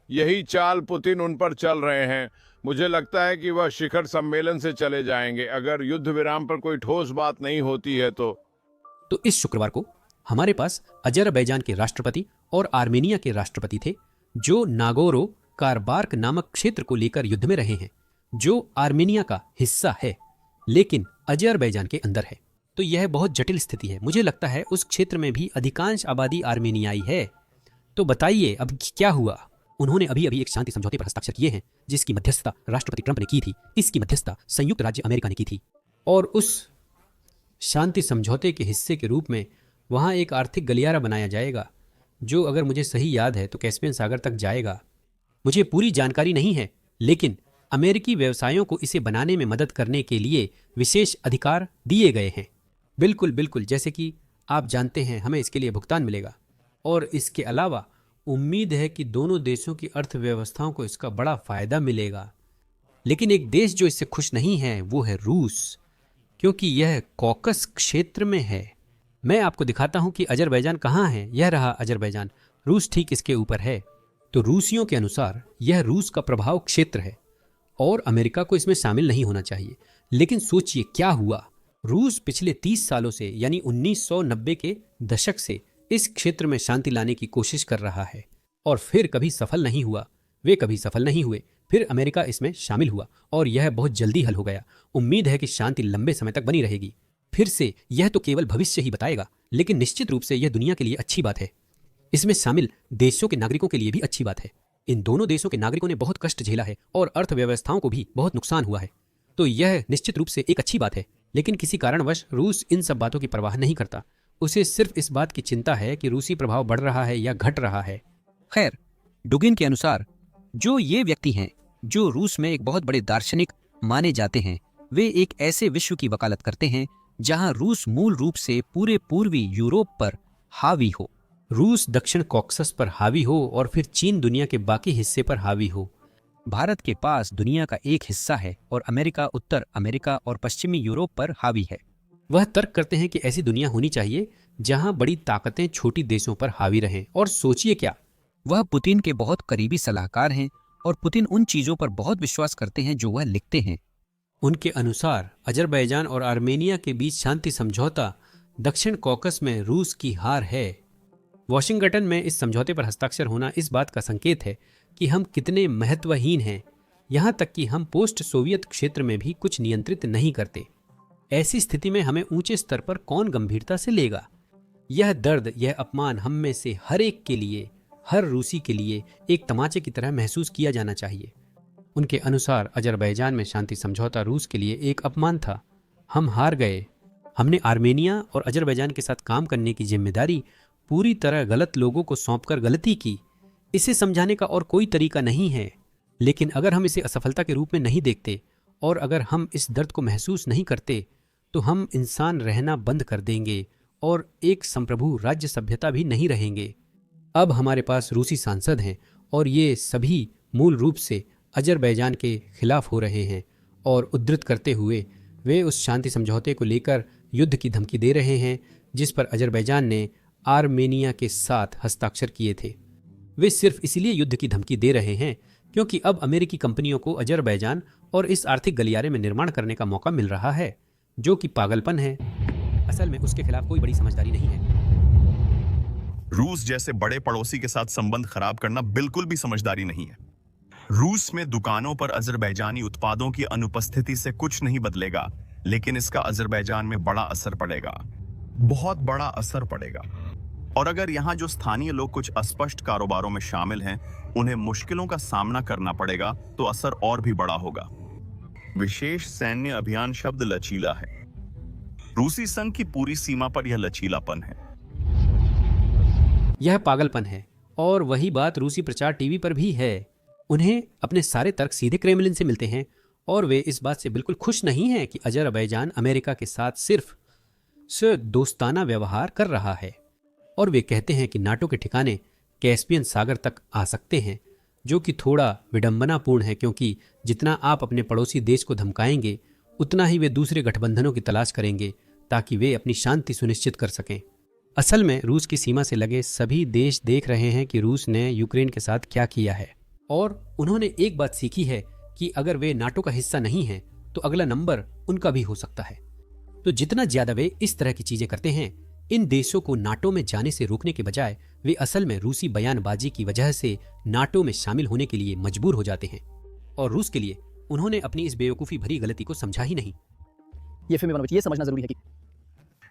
यही चाल पुतिन उन पर चल रहे हैं। मुझे लगता है कि वह शिखर सम्मेलन से चले जाएंगे अगर युद्ध विराम पर कोई ठोस बात नहीं होती है तो इस शुक्रवार को हमारे पास अजरबैजान के राष्ट्रपति और आर्मेनिया के राष्ट्रपति थे, जो नागोरो कारबार्क नामक क्षेत्र को लेकर युद्ध में रहे हैं, जो आर्मेनिया का हिस्सा है लेकिन अजरबैजान के अंदर है। तो यह बहुत जटिल स्थिति है। मुझे लगता है उस क्षेत्र में भी अधिकांश आबादी आर्मेनियाई है। तो बताइए अब क्या हुआ? उन्होंने अभी अभी एक शांति समझौते पर हस्ताक्षर किए हैं, जिसकी मध्यस्थता राष्ट्रपति ट्रंप ने की थी। इसकी मध्यस्थता संयुक्त राज्य अमेरिका ने की थी, और उस शांति समझौते के हिस्से के रूप में वहां एक आर्थिक गलियारा बनाया जाएगा, जो अगर मुझे सही याद है तो कैस्पियन सागर तक जाएगा। मुझे पूरी जानकारी नहीं है, लेकिन अमेरिकी व्यवसायों को इसे बनाने में मदद करने के लिए विशेष अधिकार दिए गए हैं। बिल्कुल बिल्कुल, जैसे कि आप जानते हैं हमें इसके लिए भुगतान मिलेगा, और इसके अलावा उम्मीद है कि दोनों देशों की अर्थव्यवस्थाओं को इसका बड़ा फायदा मिलेगा। लेकिन एक देश जो इससे खुश नहीं है वो है रूस, क्योंकि यह कॉकस क्षेत्र में है। मैं आपको दिखाता हूं कि अजरबैजान कहाँ है। यह रहा अजरबैजान, रूस ठीक इसके ऊपर है। तो रूसियों के अनुसार यह रूस का प्रभाव क्षेत्र है और अमेरिका को इसमें शामिल नहीं होना चाहिए। लेकिन सोचिए क्या हुआ। रूस पिछले 30 सालों से, यानी 1990 के दशक से इस क्षेत्र में शांति लाने की कोशिश कर रहा है, और फिर कभी सफल नहीं हुआ। वे कभी सफल नहीं हुए। फिर अमेरिका इसमें शामिल हुआ और यह बहुत जल्दी हल हो गया। उम्मीद है कि शांति लंबे समय तक बनी रहेगी। फिर से यह तो केवल भविष्य ही बताएगा, लेकिन निश्चित रूप से यह दुनिया के लिए अच्छी बात है। इसमें शामिल देशों के नागरिकों के लिए भी अच्छी बात है। इन दोनों देशों के नागरिकों ने बहुत कष्ट झेला है और अर्थव्यवस्थाओं को भी बहुत नुकसान हुआ है। तो यह निश्चित रूप से एक अच्छी बात है। लेकिन किसी कारणवश रूस इन सब बातों की परवाह नहीं करता। उसे सिर्फ इस बात की चिंता है कि रूसी प्रभाव बढ़ रहा है या घट रहा है। खैर, डुगिन के अनुसार जो ये व्यक्ति हैं जो रूस में एक बहुत बड़े दार्शनिक माने जाते हैं, वे एक ऐसे विश्व की वकालत करते हैं जहां रूस मूल रूप से पूरे पूर्वी यूरोप पर हावी हो, रूस दक्षिण कॉकसस पर हावी हो, और फिर चीन दुनिया के बाकी हिस्से पर हावी हो। भारत के पास दुनिया का एक हिस्सा है और अमेरिका उत्तर अमेरिका और पश्चिमी यूरोप पर हावी है। वह तर्क करते हैं कि ऐसी दुनिया होनी चाहिए जहां बड़ी ताकतें छोटी देशों पर हावी रहें। और सोचिए क्या, वह पुतिन के बहुत करीबी सलाहकार हैं और पुतिन उन चीजों पर बहुत विश्वास करते हैं जो वह लिखते हैं। उनके अनुसार अजरबैजान और आर्मेनिया के बीच शांति समझौता दक्षिण कॉकस में रूस की हार है। वॉशिंगटन में इस समझौते पर हस्ताक्षर होना इस बात का संकेत है कि हम कितने महत्वहीन हैं। यहाँ तक कि हम पोस्ट सोवियत क्षेत्र में भी कुछ नियंत्रित नहीं करते। ऐसी स्थिति में हमें ऊंचे स्तर पर कौन गंभीरता से लेगा? यह दर्द, यह अपमान हम में से हर एक के लिए, हर रूसी के लिए एक तमाचे की तरह महसूस किया जाना चाहिए। उनके अनुसार अजरबैजान में शांति समझौता रूस के लिए एक अपमान था। हम हार गए। हमने आर्मेनिया और अजरबैजान के साथ काम करने की जिम्मेदारी पूरी तरह गलत लोगों को सौंपकर गलती की। इसे समझाने का और कोई तरीका नहीं है। लेकिन अगर हम इसे असफलता के रूप में नहीं देखते और अगर हम इस दर्द को महसूस नहीं करते, तो हम इंसान रहना बंद कर देंगे और एक संप्रभु राज्य सभ्यता भी नहीं रहेंगे। अब हमारे पास रूसी सांसद हैं और ये सभी मूल रूप से अजरबैजान के खिलाफ हो रहे हैं, और उद्धृत करते हुए वे उस शांति समझौते को लेकर युद्ध की धमकी दे रहे हैं जिस पर अजरबैजान ने आर्मेनिया के साथ हस्ताक्षर किए थे। वे सिर्फ इसलिए युद्ध की धमकी दे रहे हैं क्योंकि अब अमेरिकी कंपनियों को अजरबैजान और इस आर्थिक गलियारे में निर्माण करने का मौका मिल रहा है, जो कि पागलपन है। असल में उसके खिलाफ कोई बड़ी समझदारी नहीं है। रूस जैसे बड़े पड़ोसी के साथ संबंध खराब करना बिल्कुल भी समझदारी नहीं है। रूस में दुकानों पर अजरबैजानी उत्पादों की अनुपस्थिति से कुछ नहीं बदलेगा, लेकिन इसका अजरबैजान में बड़ा असर पड़ेगा, बहुत बड़ा असर पड़ेगा। और अगर यहाँ जो स्थानीय लोग कुछ अस्पष्ट कारोबारों में शामिल हैं, उन्हें मुश्किलों का सामना करना पड़ेगा, तो असर और भी बड़ा होगा। विशेष सैन्य अभियान शब्द लचीला है। रूसी संघ की पूरी सीमा पर यह लचीलापन है। यह पागलपन है, और वही बात रूसी प्रचार टीवी पर भी है। उन्हें अपने सारे तर्क सीधे क्रेमलिन से मिलते हैं और वे इस बात से बिल्कुल खुश नहीं हैं कि अजरबैजान अमेरिका के साथ सिर्फ दोस्ताना व्यवहार कर रहा है। और वे कहते हैं कि नाटो के ठिकाने कैस्पियन सागर तक आ सकते हैं, जो कि थोड़ा विडंबनापूर्ण है, क्योंकि जितना आप अपने पड़ोसी देश को धमकाएंगे उतना ही वे दूसरे गठबंधनों की तलाश करेंगे ताकि वे अपनी शांति सुनिश्चित कर सकें। असल में रूस की सीमा से लगे सभी देश देख रहे हैं कि रूस ने यूक्रेन के साथ क्या किया है, और उन्होंने एक बात सीखी है कि अगर वे नाटो का हिस्सा नहीं हैं तो अगला नंबर उनका भी हो सकता है। तो जितना ज्यादा वे इस तरह की चीजें करते हैं, इन देशों को नाटो में जाने से रोकने के बजाय वे असल में रूसी बयानबाजी की वजह से नाटो में शामिल होने के लिए मजबूर हो जाते हैं, और रूस के लिए उन्होंने अपनी इस बेवकूफ़ी भरी गलती को समझा ही नहीं। ये समझना जरूरी है कि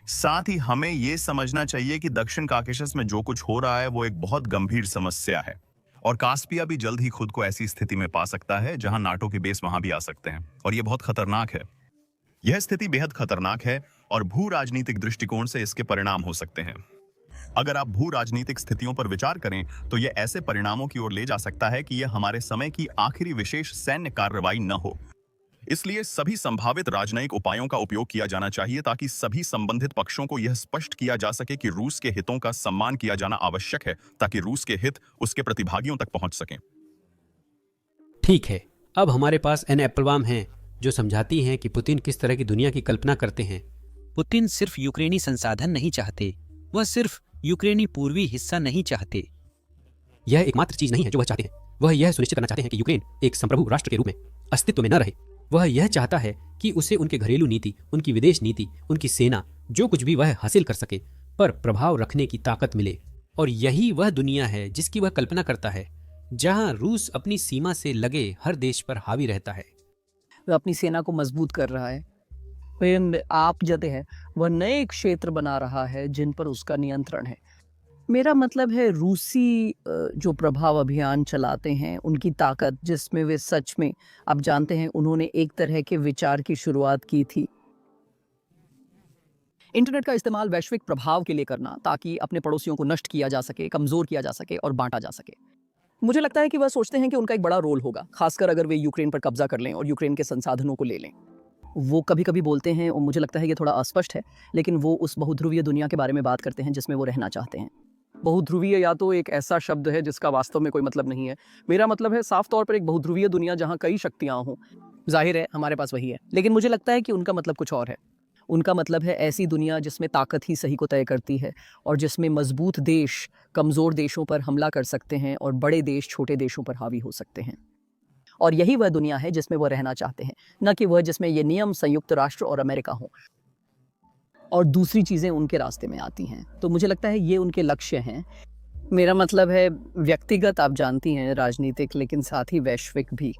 साथ ही हमें यह समझना चाहिए कि दक्षिण काकेशस में जो कुछ हो रहा है वो एक बहुत गंभीर समस्या है, और कास्पिया भी जल्द ही खुद को ऐसी स्थिति में पा सकता है जहां नाटो के बेस वहां भी आ सकते हैं, और यह बहुत खतरनाक है। यह स्थिति बेहद खतरनाक है और भू राजनीतिक दृष्टिकोण से इसके परिणाम हो सकते हैं। अगर आप भू राजनीतिक स्थितियों पर विचार करें तो यह ऐसे परिणामों की ओर ले जा सकता है कि यह हमारे समय की आखिरी विशेष सैन्य कार्रवाई न हो। इसलिए सभी संभावित राजनयिक उपायों का उपयोग किया जाना चाहिए ताकि सभी संबंधित पक्षों को यह स्पष्ट किया जा सके कि रूस के हितों का सम्मान किया जाना आवश्यक है ताकि रूस के हित उसके प्रतिभागियों तक पहुंच सकें। ठीक है, अब हमारे पास एन एप्पलबाम हैं जो समझाती हैं कि पुतिन किस तरह की दुनिया की कल्पना करते हैं। पुतिन सिर्फ यूक्रेनी संसाधन नहीं चाहते, वह सिर्फ यूक्रेनी पूर्वी हिस्सा नहीं चाहते। यह एकमात्र चीज नहीं है जो वह चाहते हैं। वह यह सुनिश्चित करना चाहते हैं कि यूक्रेन एक संप्रभु राष्ट्र के रूप में अस्तित्व में न रहे। वह यह चाहता है कि उसे उनके घरेलू नीति, उनकी विदेश नीति, उनकी सेना, जो कुछ भी वह हासिल कर सके, पर प्रभाव रखने की ताकत मिले। और यही वह दुनिया है जिसकी वह कल्पना करता है, जहां रूस अपनी सीमा से लगे हर देश पर हावी रहता है। वह अपनी सेना को मजबूत कर रहा है, वह आप जते हैं, वह नए क्षेत्र बना रहा है जिन पर उसका नियंत्रण है। मेरा मतलब है रूसी जो प्रभाव अभियान चलाते हैं, उनकी ताकत, जिसमें वे सच में, आप जानते हैं, उन्होंने एक तरह के विचार की शुरुआत की थी, इंटरनेट का इस्तेमाल वैश्विक प्रभाव के लिए करना, ताकि अपने पड़ोसियों को नष्ट किया जा सके, कमजोर किया जा सके और बांटा जा सके। मुझे लगता है कि वह सोचते हैं कि उनका एक बड़ा रोल होगा, खासकर अगर वे यूक्रेन पर कब्जा कर लें और यूक्रेन के संसाधनों को ले लें। वो कभी कभी बोलते हैं, और मुझे लगता है ये थोड़ा अस्पष्ट है, लेकिन वो उस बहुध्रुवीय दुनिया के बारे में बात करते हैं जिसमें वो रहना चाहते हैं। बहुध्रुवीय या तो एक ऐसा शब्द है जिसका वास्तव में कोई मतलब नहीं है। मेरा मतलब है साफ तौर पर एक बहुध्रुवीय दुनिया जहां कई शक्तियां हों। जाहिर है हमारे पास वही है, लेकिन मुझे लगता है कि उनका मतलब कुछ और है। उनका मतलब है ऐसी दुनिया जिसमें ताकत ही सही को तय करती है और जिसमें मजबूत देश कमज़ोर देशों पर हमला कर सकते हैं और बड़े देश छोटे देशों पर हावी हो सकते हैं। और यही वह दुनिया है जिसमें वह रहना चाहते हैं, न कि वह जिसमें ये नियम संयुक्त राष्ट्र और अमेरिका हों और दूसरी चीज़ें उनके रास्ते में आती हैं। तो मुझे लगता है ये उनके लक्ष्य हैं। मेरा मतलब है व्यक्तिगत, आप जानती हैं, राजनीतिक, लेकिन साथ ही वैश्विक भी।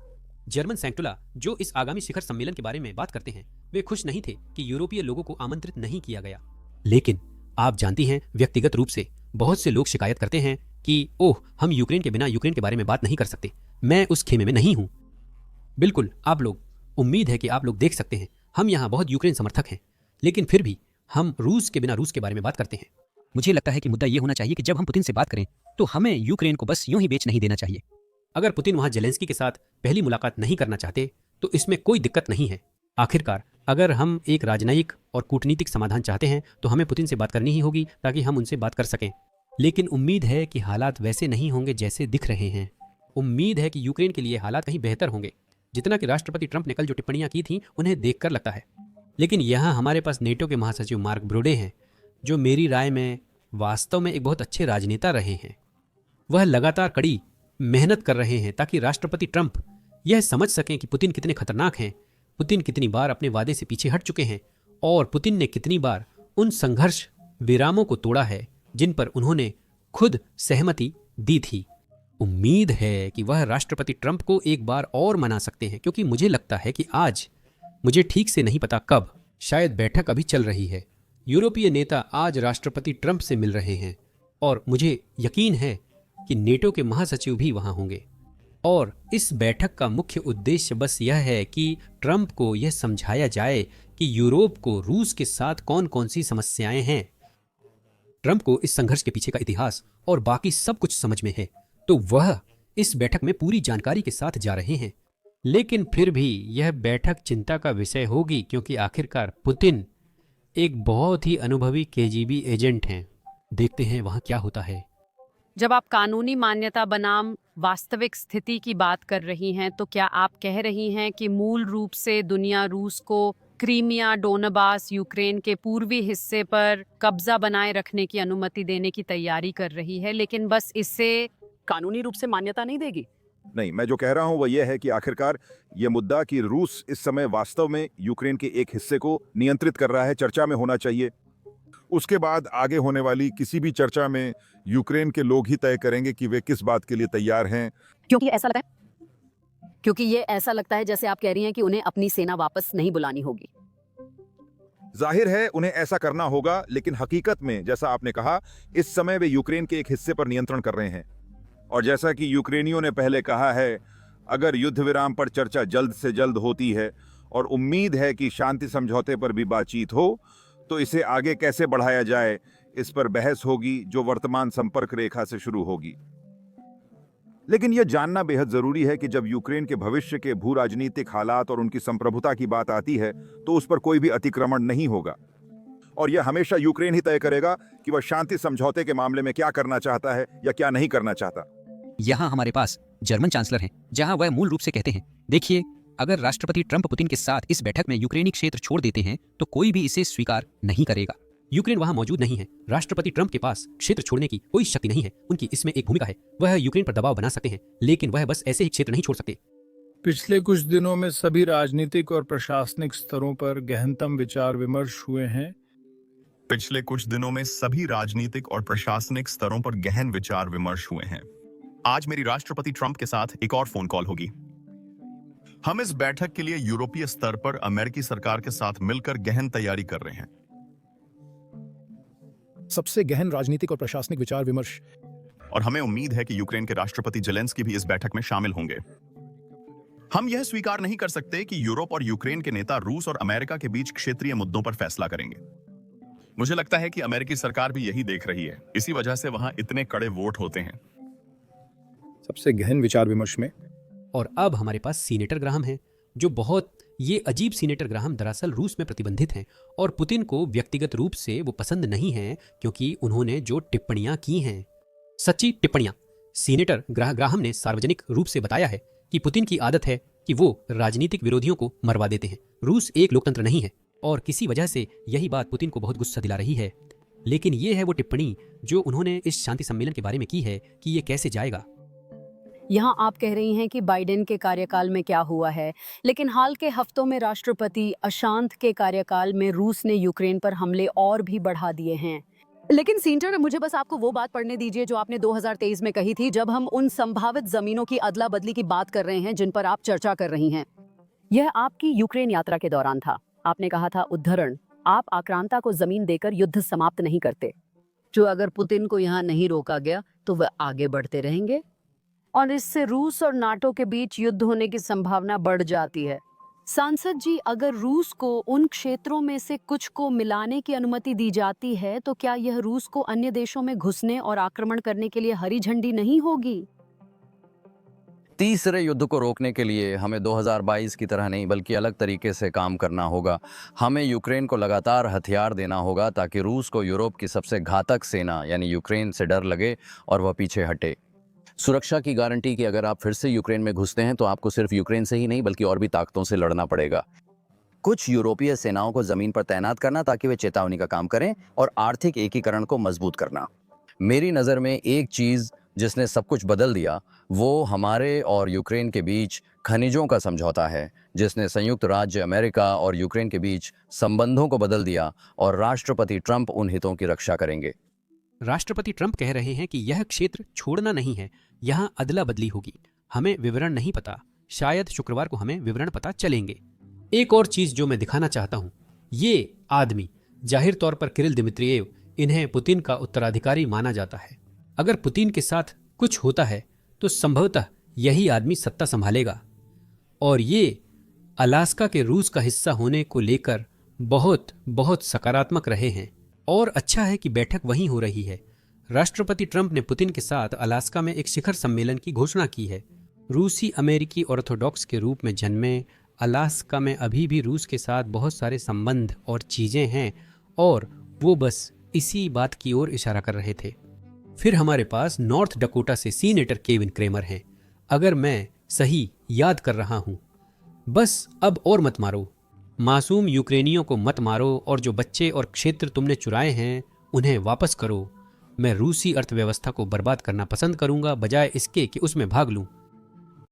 जर्मन सैंक्टुला, जो इस आगामी शिखर सम्मेलन के बारे में बात करते हैं, वे खुश नहीं थे कि यूरोपीय लोगों को आमंत्रित नहीं किया गया। लेकिन आप जानती हैं, व्यक्तिगत रूप से बहुत से लोग शिकायत करते हैं कि ओह, हम यूक्रेन के बिना यूक्रेन के बारे में बात नहीं कर सकते। मैं उस खेमे में नहीं हूं। बिल्कुल, आप लोग, उम्मीद है कि आप लोग देख सकते हैं, हम यहाँ बहुत यूक्रेन समर्थक हैं, लेकिन फिर भी हम रूस के बिना रूस के बारे में बात करते हैं। मुझे लगता है कि मुद्दा ये होना चाहिए कि जब हम पुतिन से बात करें तो हमें यूक्रेन को बस यूं ही बेच नहीं देना चाहिए। अगर पुतिन वहां जेलेंस्की के साथ पहली मुलाकात नहीं करना चाहते तो इसमें कोई दिक्कत नहीं है। आखिरकार अगर हम एक राजनयिक और कूटनीतिक समाधान चाहते हैं तो हमें पुतिन से बात करनी ही होगी ताकि हम उनसे बात कर सकें। लेकिन उम्मीद है कि हालात वैसे नहीं होंगे जैसे दिख रहे हैं। उम्मीद है कि यूक्रेन के लिए हालात कहीं बेहतर होंगे, जितना कि राष्ट्रपति ट्रंप ने कल जो टिप्पणियां की थी उन्हें देखकर लगता है। लेकिन यहाँ हमारे पास नेटो के महासचिव मार्क ब्रोडे हैं, जो मेरी राय में वास्तव में एक बहुत अच्छे राजनेता रहे हैं। वह लगातार कड़ी मेहनत कर रहे हैं ताकि राष्ट्रपति ट्रंप यह समझ सकें कि पुतिन कितने खतरनाक हैं, पुतिन कितनी बार अपने वादे से पीछे हट चुके हैं और पुतिन ने कितनी बार उन संघर्ष विरामों को तोड़ा है जिन पर उन्होंने खुद सहमति दी थी। उम्मीद है कि वह राष्ट्रपति ट्रंप को एक बार और मना सकते हैं, क्योंकि मुझे लगता है कि आज, मुझे ठीक से नहीं पता कब, शायद बैठक अभी चल रही है। यूरोपीय नेता आज राष्ट्रपति ट्रंप से मिल रहे हैं और मुझे यकीन है कि नेटो के महासचिव भी वहां होंगे। और इस बैठक का मुख्य उद्देश्य बस यह है कि ट्रंप को यह समझाया जाए कि यूरोप को रूस के साथ कौन कौन सी समस्याएं हैं। ट्रंप को इस संघर्ष के पीछे का इतिहास और बाकी सब कुछ समझ में है, तो वह इस बैठक में पूरी जानकारी के साथ जा रहे हैं। लेकिन फिर भी यह बैठक चिंता का विषय होगी, क्योंकि आखिरकार पुतिन एक बहुत ही अनुभवी केजीबी एजेंट हैं। देखते हैं वहां क्या होता है। जब आप कानूनी मान्यता बनाम वास्तविक स्थिति की बात कर रही हैं, तो क्या आप कह रही हैं कि मूल रूप से दुनिया रूस को क्रीमिया, डोनबास, यूक्रेन के पूर्वी हिस्से पर कब्जा बनाए रखने की अनुमति देने की तैयारी कर रही है, लेकिन बस इससे कानूनी रूप से मान्यता नहीं देगी? नहीं, मैं जो कह रहा हूं वह यह है कि आखिरकार यह मुद्दा कि रूस इस समय वास्तव में यूक्रेन के एक हिस्से को नियंत्रित कर रहा है, चर्चा में होना चाहिए। उसके बाद आगे होने वाली किसी भी चर्चा में यूक्रेन के लोग ही तय करेंगे कि वे किस बात के लिए तैयार हैं। क्योंकि ये ऐसा लगता है जैसे आप कह रही हैं कि उन्हें अपनी सेना वापस नहीं बुलानी होगी। जाहिर है उन्हें ऐसा करना होगा, लेकिन हकीकत में जैसा आपने कहा, इस समय वे यूक्रेन के एक हिस्से पर नियंत्रण कर रहे हैं। और जैसा कि यूक्रेनियों ने पहले कहा है, अगर युद्ध विराम पर चर्चा जल्द से जल्द होती है और उम्मीद है कि शांति समझौते पर भी बातचीत हो, तो इसे आगे कैसे बढ़ाया जाए, इस पर बहस होगी जो वर्तमान संपर्क रेखा से शुरू होगी। लेकिन यह जानना बेहद जरूरी है कि जब यूक्रेन के भविष्य के भू राजनीतिक हालात और उनकी संप्रभुता की बात आती है, तो उस पर कोई भी अतिक्रमण नहीं होगा। और यह हमेशा यूक्रेन ही तय करेगा कि वह शांति समझौते के मामले में क्या करना चाहता है या क्या नहीं करना चाहता। यहाँ हमारे पास जर्मन चांसलर हैं, जहाँ वह मूल रूप से कहते हैं, देखिए, अगर राष्ट्रपति ट्रंप पुतिन के साथ इस बैठक में यूक्रेनी क्षेत्र छोड़ देते हैं तो कोई भी इसे स्वीकार नहीं करेगा। यूक्रेन वहां मौजूद नहीं है। राष्ट्रपति ट्रंप के पास क्षेत्र छोड़ने की कोई शक्ति नहीं है। उनकी इसमें एक भूमिका है, वह यूक्रेन पर दबाव बना सकते हैं, लेकिन वह बस ऐसे ही क्षेत्र नहीं छोड़ सकते। पिछले कुछ दिनों में सभी राजनीतिक और प्रशासनिक स्तरों पर गहनतम विचार विमर्श हुए हैं। पिछले कुछ दिनों में सभी राजनीतिक और प्रशासनिक स्तरों पर गहन विचार विमर्श हुए हैं। आज मेरी राष्ट्रपति ट्रंप के साथ एक और फोन कॉल होगी। हम इस बैठक के लिए यूरोपीय स्तर पर अमेरिकी सरकार के साथ मिलकर गहन तैयारी कर रहे हैं। सबसे गहन राजनीतिक और प्रशासनिक विचार विमर्श। और हमें उम्मीद है कि यूक्रेन के राष्ट्रपति जेलेंस्की भी इस बैठक में शामिल होंगे। हम यह स्वीकार नहीं कर सकते कि यूरोप और यूक्रेन के नेता रूस और अमेरिका के बीच क्षेत्रीय मुद्दों पर फैसला करेंगे। मुझे लगता है कि अमेरिकी सरकार भी यही देख रही है, इसी वजह से वहां इतने कड़े वोट होते हैं। सबसे गहन विचार विमर्श में। और अब हमारे पास सीनेटर ग्राहम हैं, जो बहुत ये अजीब सीनेटर ग्राहम दरअसल रूस में प्रतिबंधित हैं और पुतिन को व्यक्तिगत रूप से वो पसंद नहीं है, क्योंकि उन्होंने जो टिप्पणियां की हैं, सच्ची टिप्पणियां। सीनेटर ग्राहम ने सार्वजनिक रूप से बताया है कि पुतिन की आदत है कि वो राजनीतिक विरोधियों को मरवा देते हैं। रूस एक लोकतंत्र नहीं है और किसी वजह से यही बात पुतिन को बहुत गुस्सा दिला रही है। लेकिन ये है वो टिप्पणी जो उन्होंने इस शांति सम्मेलन के बारे में की है कि ये कैसे जाएगा। यहाँ आप कह रही हैं कि बाइडेन के कार्यकाल में क्या हुआ है, लेकिन हाल के हफ्तों में राष्ट्रपति अशांत के कार्यकाल में रूस ने यूक्रेन पर हमले और भी बढ़ा दिए हैं। लेकिन सीनेटर, मुझे बस आपको वो बात पढ़ने दीजिए जो आपने 2023 में कही थी, जब हम उन संभावित जमीनों की अदला बदली की बात कर रहे हैं जिन पर आप चर्चा कर रही हैं। यह आपकी यूक्रेन यात्रा के दौरान था। आपने कहा था, उद्धरण, आप आक्रांता को जमीन देकर युद्ध समाप्त नहीं करते, जो अगर पुतिन को यहाँ नहीं रोका गया तो वह आगे बढ़ते रहेंगे और इससे रूस और नाटो के बीच युद्ध होने की संभावना बढ़ जाती है। सांसद जी, अगर रूस को उन क्षेत्रों में से कुछ को मिलाने की अनुमति दी जाती है तो क्या यह रूस को अन्य देशों में घुसने और आक्रमण करने के लिए हरी झंडी नहीं होगी? तीसरे युद्ध को रोकने के लिए हमें 2022 की तरह नहीं बल्कि अलग तरीके से काम करना होगा। हमें यूक्रेन को लगातार हथियार देना होगा ताकि रूस को यूरोप की सबसे घातक सेना यानी यूक्रेन से डर लगे और वह पीछे हटे। सुरक्षा की गारंटी कि अगर आप फिर से यूक्रेन में घुसते हैं तो आपको सिर्फ यूक्रेन से ही नहीं बल्कि और भी ताकतों से लड़ना पड़ेगा। कुछ यूरोपीय सेनाओं को जमीन पर तैनात करना ताकि वे चेतावनी का काम करें और आर्थिक एकीकरण को मजबूत करना। मेरी नज़र में एक चीज़ जिसने सब कुछ बदल दिया वो हमारे और यूक्रेन के बीच खनिजों का समझौता है, जिसने संयुक्त राज्य अमेरिका और यूक्रेन के बीच संबंधों को बदल दिया और राष्ट्रपति ट्रंप उन हितों की रक्षा करेंगे। राष्ट्रपति ट्रंप कह रहे हैं कि यह क्षेत्र छोड़ना नहीं है, यहाँ अदला बदली होगी। हमें विवरण नहीं पता, शायद शुक्रवार को हमें विवरण पता चलेंगे। एक और चीज जो मैं दिखाना चाहता हूँ, ये आदमी जाहिर तौर पर किरिल दिमित्रियेव, इन्हें पुतिन का उत्तराधिकारी माना जाता है। अगर पुतिन के साथ कुछ होता है तो संभवतः यही आदमी सत्ता संभालेगा और ये अलास्का के रूस का हिस्सा होने को लेकर बहुत बहुत सकारात्मक रहे हैं। और अच्छा है कि बैठक वहीं हो रही है। राष्ट्रपति ट्रंप ने पुतिन के साथ अलास्का में एक शिखर सम्मेलन की घोषणा की है। रूसी अमेरिकी ऑर्थोडॉक्स के रूप में जन्मे अलास्का में अभी भी रूस के साथ बहुत सारे संबंध और चीज़ें हैं और वो बस इसी बात की ओर इशारा कर रहे थे। फिर हमारे पास नॉर्थ डकोटा से सीनेटर केविन क्रेमर हैं, अगर मैं सही याद कर रहा हूँ। बस अब और मत मारो, मासूम यूक्रेनियों को मत मारो और जो बच्चे और क्षेत्र तुमने चुराए हैं उन्हें वापस करो। मैं रूसी अर्थव्यवस्था को बर्बाद करना पसंद करूंगा बजाय इसके कि उसमें भाग लूं।